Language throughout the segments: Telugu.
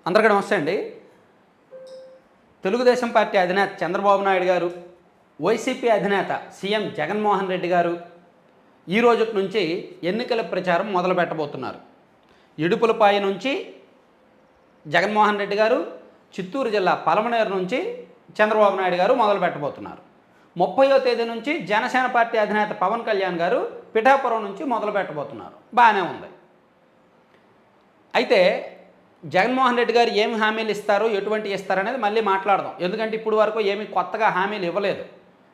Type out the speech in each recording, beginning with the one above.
అందరికీ నమస్తే అండి. తెలుగుదేశం పార్టీ అధినేత చంద్రబాబు నాయుడు గారు, వైసీపీ అధినేత సీఎం జగన్మోహన్ రెడ్డి గారు ఈ రోజు నుంచి ఎన్నికల ప్రచారం మొదలు పెట్టబోతున్నారు. ఇడుపులపాయ నుంచి జగన్మోహన్ రెడ్డి గారు, చిత్తూరు జిల్లా పలమనేరు నుంచి చంద్రబాబు నాయుడు గారు మొదలు పెట్టబోతున్నారు. 30వ తేదీ నుంచి జనసేన పార్టీ అధినేత పవన్ కళ్యాణ్ గారు పిఠాపురం నుంచి మొదలు పెట్టబోతున్నారు. బాగానే ఉంది. అయితే జగన్మోహన్ రెడ్డి గారు ఏమి హామీలు ఇస్తారు, ఎటువంటి ఇస్తారనేది మళ్ళీ మాట్లాడదాం. ఎందుకంటే ఇప్పుడు వరకు ఏమీ కొత్తగా హామీలు ఇవ్వలేదు.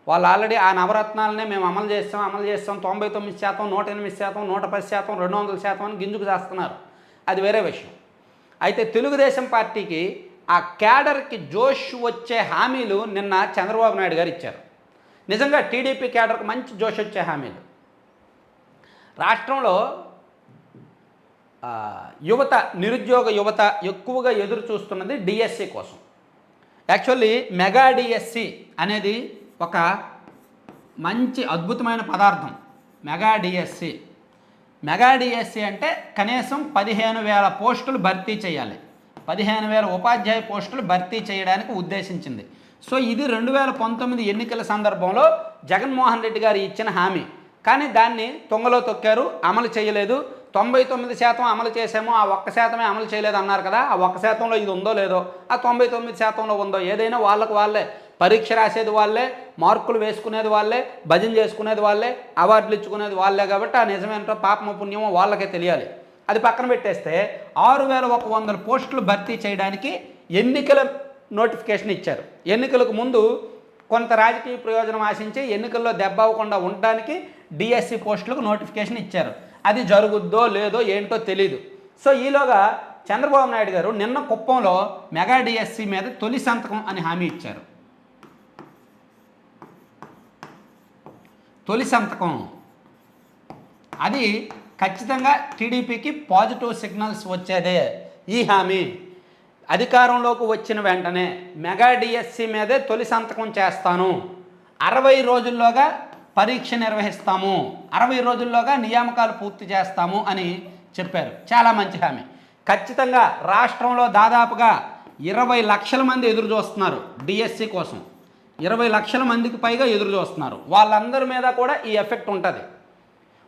వాళ్ళు ఆల్రెడీ ఆ నవరత్నాలనే మేము అమలు చేస్తాం 99%, 108%, 110%, 200% అని గింజుకు చేస్తున్నారు. అది వేరే విషయం. అయితే తెలుగుదేశం పార్టీకి ఆ క్యాడర్కి జోష్ వచ్చే హామీలు నిన్న చంద్రబాబు నాయుడు గారు ఇచ్చారు. నిజంగా టీడీపీ క్యాడర్కి మంచి జోష్ వచ్చే హామీలు. రాష్ట్రంలో యువత, నిరుద్యోగ యువత ఎక్కువగా ఎదురు చూస్తున్నది డిఎస్సి కోసం. యాక్చువల్లీ మెగా డిఎస్సి అనేది ఒక మంచి అద్భుతమైన పదార్థం. మెగా డిఎస్సి అంటే కనీసం 15,000 పోస్టులు భర్తీ చేయాలి. 15,000 ఉపాధ్యాయ పోస్టులు భర్తీ చేయడానికి ఉద్దేశించింది. సో ఇది 2019 ఎన్నికల సందర్భంలో జగన్మోహన్ రెడ్డి గారు ఇచ్చిన హామీ. కానీ దాన్ని తొంగలో తొక్కారు, అమలు చేయలేదు. 99% అమలు చేసామో, ఆ 1% అమలు చేయలేదు అన్నారు కదా. ఆ 1%లో ఇది ఉందో లేదో, ఆ 99%లో ఉందో, ఏదైనా వాళ్ళకు వాళ్ళే పరీక్ష రాసేది వాళ్ళే, మార్కులు వేసుకునేది వాళ్ళే, భజన చేసుకునేది వాళ్ళే, అవార్డులు ఇచ్చుకునేది వాళ్ళే. కాబట్టి ఆ నిజమేంటో పాపమో పుణ్యమో వాళ్ళకే తెలియాలి. అది పక్కన పెట్టేస్తే 6,100 పోస్టులు భర్తీ చేయడానికి ఎన్నికల నోటిఫికేషన్ ఇచ్చారు. ఎన్నికలకు ముందు కొంత రాజకీయ ప్రయోజనం ఆశించి ఎన్నికల్లో దెబ్బ అవ్వకుండా ఉండడానికి డిఎస్సి పోస్టులకు నోటిఫికేషన్ ఇచ్చారు. అది జరుగుద్దో లేదో ఏంటో తెలీదు. సో ఈలోగా చంద్రబాబు నాయుడు గారు నిన్న కుప్పంలో మెగా డిఎస్సి మీద తొలి సంతకం అని హామీ ఇచ్చారు. తొలి సంతకం అది ఖచ్చితంగా టీడీపీకి పాజిటివ్ సిగ్నల్స్ వచ్చేదే ఈ హామీ. అధికారంలోకి వచ్చిన వెంటనే మెగా డిఎస్సి మీదే తొలి సంతకం చేస్తాను, 60 రోజుల్లోగా పరీక్ష నిర్వహిస్తాము, 60 రోజుల్లోగా నియామకాలు పూర్తి చేస్తాము అని చెప్పారు. చాలా మంచి హామీ. ఖచ్చితంగా రాష్ట్రంలో దాదాపుగా 20 లక్షల మంది ఎదురు చూస్తున్నారు డిఎస్సి కోసం. 20 లక్షల మందికి పైగా ఎదురు చూస్తున్నారు. వాళ్ళందరి మీద కూడా ఈ ఎఫెక్ట్ ఉంటుంది.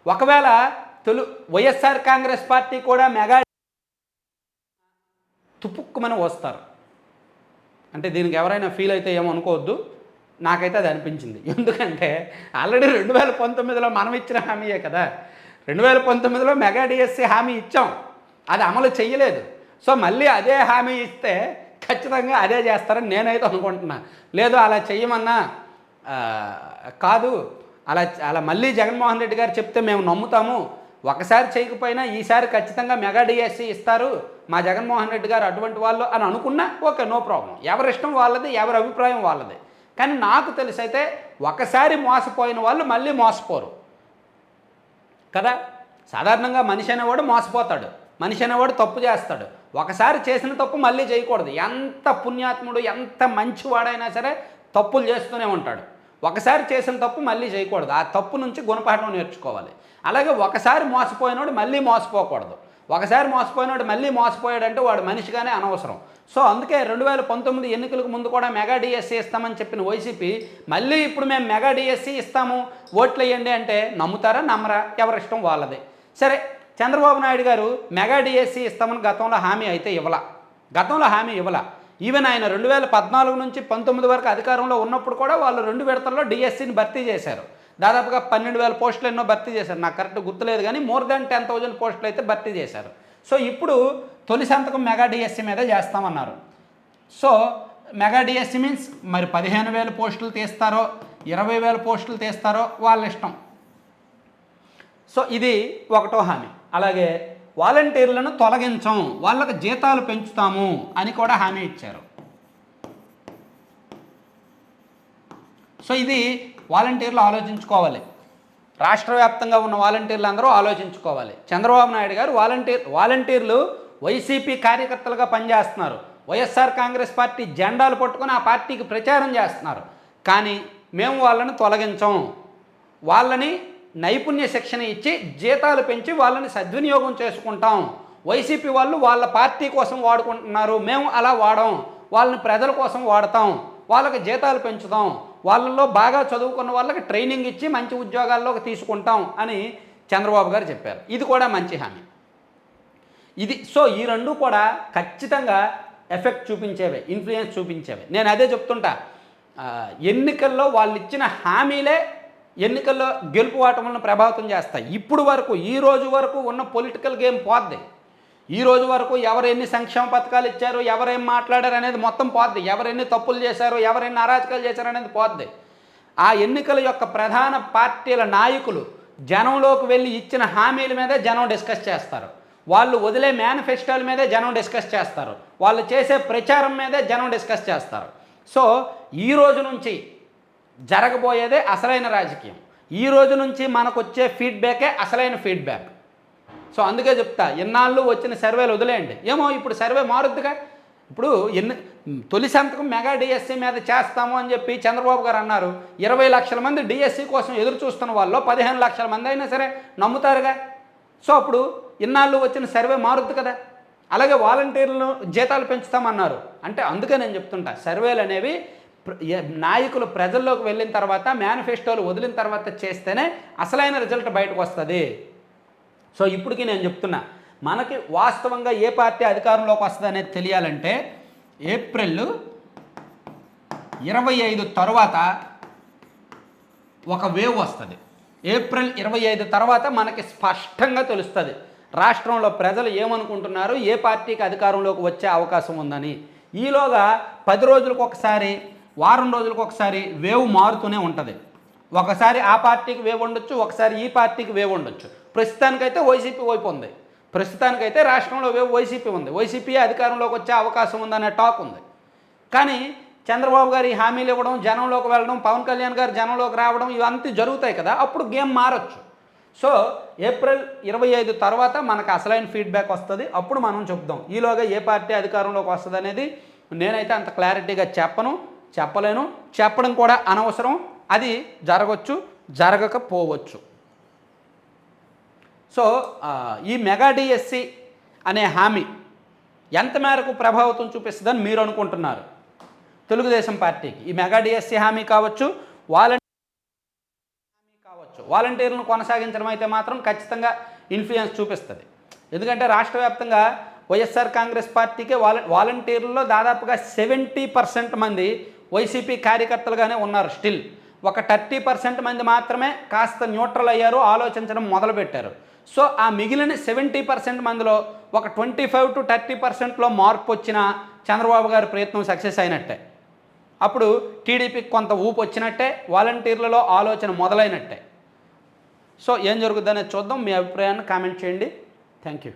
ఒకవేళ వైఎస్ఆర్ కాంగ్రెస్ పార్టీ కూడా మెగా తుపుక్కుమని వస్తారు. అంటే దీనికి ఎవరైనా ఫీల్ అయితే ఏమో అనుకోవద్దు, నాకైతే అది అనిపించింది. ఎందుకంటే ఆల్రెడీ 2019లో మనం ఇచ్చిన హామీయే కదా. 2019లో మెగా డిఎస్సి హామీ ఇచ్చాం, అది అమలు చేయలేదు. సో మళ్ళీ అదే హామీ ఇస్తే ఖచ్చితంగా అదే చేస్తారని నేనైతే అనుకుంటున్నా. లేదు అలా చెయ్యమన్నా కాదు, అలా మళ్ళీ జగన్మోహన్ రెడ్డి గారు చెప్తే మేము నమ్ముతాము, ఒకసారి చేయకపోయినా ఈసారి ఖచ్చితంగా మెగా డిఎస్సి ఇస్తారు మా జగన్మోహన్ రెడ్డి గారు అటువంటి వాళ్ళు అని అనుకున్నా ఓకే, నో ప్రాబ్లం. ఎవరి ఇష్టం వాళ్ళది, ఎవరి అభిప్రాయం వాళ్ళది. కానీ నాకు తెలిసి అయితే ఒకసారి మోసపోయిన వాళ్ళు మళ్ళీ మోసపోరు కదా. సాధారణంగా మనిషి అనేవాడు మోసపోతాడు, మనిషి అనేవాడు తప్పు చేస్తాడు. ఒకసారి చేసిన తప్పు మళ్ళీ చేయకూడదు. ఎంత పుణ్యాత్ముడు, ఎంత మంచివాడైనా సరే తప్పులు చేస్తూనే ఉంటాడు. ఒకసారి చేసిన తప్పు మళ్ళీ చేయకూడదు. ఆ తప్పు నుంచి గుణపాఠం నేర్చుకోవాలి. అలాగే ఒకసారి మోసపోయినోడు మళ్ళీ మోసపోకూడదు. ఒకసారి మోసపోయినోడు మళ్ళీ మోసపోయాడంటే వాడు మనిషిగానే అనవసరం. సో అందుకే 2019 ఎన్నికలకు ముందు కూడా మెగా డిఎస్సి ఇస్తామని చెప్పిన వైసీపీ మళ్ళీ ఇప్పుడు మేము మెగా డిఎస్సి ఇస్తాము ఓట్లు వేయండి అంటే నమ్ముతారా నమ్మరా, ఎవరిష్టం వాళ్ళది. సరే, చంద్రబాబు నాయుడు గారు మెగా డిఎస్సి ఇస్తామని గతంలో హామీ అయితే ఇవ్వలా. ఈవెన్ ఆయన 2014 నుంచి 19 వరకు అధికారంలో ఉన్నప్పుడు కూడా వాళ్ళు 2 విడతల్లో డిఎస్సిని భర్తీ చేశారు. దాదాపుగా 12,000 పోస్టులు ఎన్నో భర్తీ చేశారు. నాకు కరెక్ట్ గుర్తులేదు కానీ మోర్ దాన్ 10,000 పోస్టులు అయితే భర్తీ చేశారు. సో ఇప్పుడు తొలి సంతకం మెగా డిఎస్సి మీద చేస్తామన్నారు. సో మెగా డిఎస్సి మీన్స్ మరి 15,000 పోస్టులు తీస్తారో 20,000 పోస్టులు తీస్తారో వాళ్ళ ఇష్టం. సో ఇది ఒకటో హామీ. అలాగే వాలంటీర్లను తొలగించం, వాళ్ళకు జీతాలు పెంచుతాము అని కూడా హామీ ఇచ్చారు. సో ఇది వాలంటీర్లు ఆలోచించుకోవాలి. రాష్ట్ర వ్యాప్తంగా ఉన్న వాలంటీర్లు అందరూ ఆలోచించుకోవాలి. చంద్రబాబు నాయుడు గారు వాలంటీర్లు వైసీపీ కార్యకర్తలుగా పనిచేస్తున్నారు. వైఎస్ఆర్ కాంగ్రెస్ పార్టీ జెండాలు పట్టుకొని ఆ పార్టీకి ప్రచారం చేస్తున్నారు. కానీ మేము వాళ్ళని తొలగించం, వాళ్ళని నైపుణ్య శిక్షణ ఇచ్చి జీతాలు పెంచి వాళ్ళని సద్వినియోగం చేసుకుంటాం, వైసీపీ వాళ్ళు వాళ్ళ పార్టీ కోసం వాడుకుంటున్నారు, మేము అలా వాడం, వాళ్ళని ప్రజల కోసం వాడతాం, వాళ్ళకి జీతాలు పెంచుతాం, వాళ్ళల్లో బాగా చదువుకున్న వాళ్ళకి ట్రైనింగ్ ఇచ్చి మంచి ఉద్యోగాల్లోకి తీసుకుంటాం అని చంద్రబాబు గారు చెప్పారు. ఇది కూడా మంచి హామీ. ఇది సో ఈ రెండు కూడా ఖచ్చితంగా ఎఫెక్ట్ చూపించేవే, ఇన్ఫ్లుయెన్స్ చూపించేవే. నేను అదే చెప్తుంటా, ఎన్నికల్లో వాళ్ళు ఇచ్చిన హామీలే ఎన్నికల్లో గెలుపు ఓటములను ప్రభావితం చేస్తాయి. ఇప్పుడు వరకు ఈ రోజు వరకు ఉన్న పొలిటికల్ గేమ్ పోద్ది. ఈ రోజు వరకు ఎవరు ఎన్ని సంక్షేమ పథకాలు ఇచ్చారు, ఎవరేం మాట్లాడారు అనేది మొత్తం పోద్ది. ఎవరెన్ని తప్పులు చేశారు, ఎవరెన్ని అరాచకాలు చేశారు అనేది పోద్ది. ఆ ఎన్నికల యొక్క ప్రధాన పార్టీల నాయకులు జనంలోకి వెళ్ళి ఇచ్చిన హామీల మీదే జనం డిస్కస్ చేస్తారు. వాళ్ళు వదిలే మేనిఫెస్టోల మీదే జనం డిస్కస్ చేస్తారు. వాళ్ళు చేసే ప్రచారం మీదే జనం డిస్కస్ చేస్తారు. సో ఈ రోజు నుంచి జరగబోయేదే అసలైన రాజకీయం. ఈ రోజు నుంచి మనకు వచ్చే ఫీడ్బ్యాకే అసలైన ఫీడ్బ్యాక్. సో అందుకే చెప్తా, ఎన్నాళ్ళు వచ్చిన సర్వేలు వదిలేయండి. ఏమో ఇప్పుడు సర్వే మారుద్దిగా. ఇప్పుడు తొలి సంతకం మెగా డిఎస్సి మీద చేస్తాము అని చెప్పి చంద్రబాబు గారు అన్నారు. 20 లక్షల మంది డిఎస్సి కోసం ఎదురు చూస్తున్న వాళ్ళు 15 లక్షల మంది అయినా సరే నమ్ముతారుగా. సో అప్పుడు ఇన్నాళ్ళు వచ్చిన సర్వే మారుద్ది కదా. అలాగే వాలంటీర్లను జీతాలు పెంచుతామన్నారు. అంటే అందుకే నేను చెప్తుంటా, సర్వేలు అనేవి నాయకులు ప్రజల్లోకి వెళ్ళిన తర్వాత, మేనిఫెస్టోలు వదిలిన తర్వాత చేస్తేనే అసలైన రిజల్ట్ బయటకు వస్తుంది. సో ఇప్పటికీ నేను చెప్తున్నా, మనకి వాస్తవంగా ఏ పార్టీ అధికారంలోకి వస్తుంది అనేది తెలియాలంటే ఏప్రిల్ 25 తర్వాత ఒక వేవ్ వస్తుంది. ఏప్రిల్ 25 తర్వాత మనకి స్పష్టంగా తెలుస్తుంది రాష్ట్రంలో ప్రజలు ఏమనుకుంటున్నారు, ఏ పార్టీకి అధికారంలోకి వచ్చే అవకాశం ఉందని. ఈలోగా 10 రోజులకు ఒకసారి, వారం రోజులకు ఒకసారి వేవ్ మారుతూనే ఉంటుంది. ఒకసారి ఆ పార్టీకి వేవ్ ఉండొచ్చు, ఒకసారి ఈ పార్టీకి వేవ్ ఉండొచ్చు. ప్రస్తుతానికైతే వైసీపీ వైపు ఉంది. ప్రస్తుతానికైతే రాష్ట్రంలో వేవ్ వైసీపీ ఉంది. వైసీపీ అధికారంలోకి వచ్చే అవకాశం ఉందనే టాక్ ఉంది. కానీ చంద్రబాబు గారు ఈ హామీలు ఇవ్వడం, జనంలోకి వెళ్ళడం, పవన్ కళ్యాణ్ గారు జనంలోకి రావడం, ఇవంతా జరుగుతాయి కదా. అప్పుడు గేమ్ మారచ్చు. సో ఏప్రిల్ 25 తర్వాత మనకు అసలైన ఫీడ్బ్యాక్ వస్తుంది. అప్పుడు మనం చెప్దాం. ఈలోగా ఏ పార్టీ అధికారంలోకి వస్తుంది అనేది నేనైతే అంత క్లారిటీగా చెప్పలేను. చెప్పడం కూడా అనవసరం. అది జరగవచ్చు, జరగకపోవచ్చు. సో ఈ మెగా డిఎస్సి అనే హామీ ఎంత మేరకు ప్రభావితం చూపిస్తుందని మీరు అనుకుంటున్నారు? తెలుగుదేశం పార్టీకి ఈ మెగా డిఎస్సి హామీ కావచ్చు, వాలంటీర్లను కొనసాగించడం అయితే మాత్రం ఖచ్చితంగా ఇన్ఫ్లుయెన్స్ చూపిస్తుంది. ఎందుకంటే రాష్ట్ర వ్యాప్తంగా వైఎస్ఆర్ కాంగ్రెస్ పార్టీకే వాలంటీర్లలో దాదాపుగా 70% మంది వైసీపీ కార్యకర్తలుగానే ఉన్నారు. స్టిల్ ఒక 30% మంది మాత్రమే కాస్త న్యూట్రల్ అయ్యారు, ఆలోచించడం మొదలుపెట్టారు. సో ఆ మిగిలిన 70% మందిలో ఒక 25 to 30%లో మార్పు వచ్చిన చంద్రబాబు గారి ప్రయత్నం సక్సెస్ అయినట్టే. అప్పుడు టీడీపీకి కొంత ఊపు వచ్చినట్టే, వాలంటీర్లలో ఆలోచన మొదలైనట్టే. సో ఏం జరుగుతుందనేది చూద్దాం. మీ అభిప్రాయాన్ని కామెంట్ చేయండి. Thank you.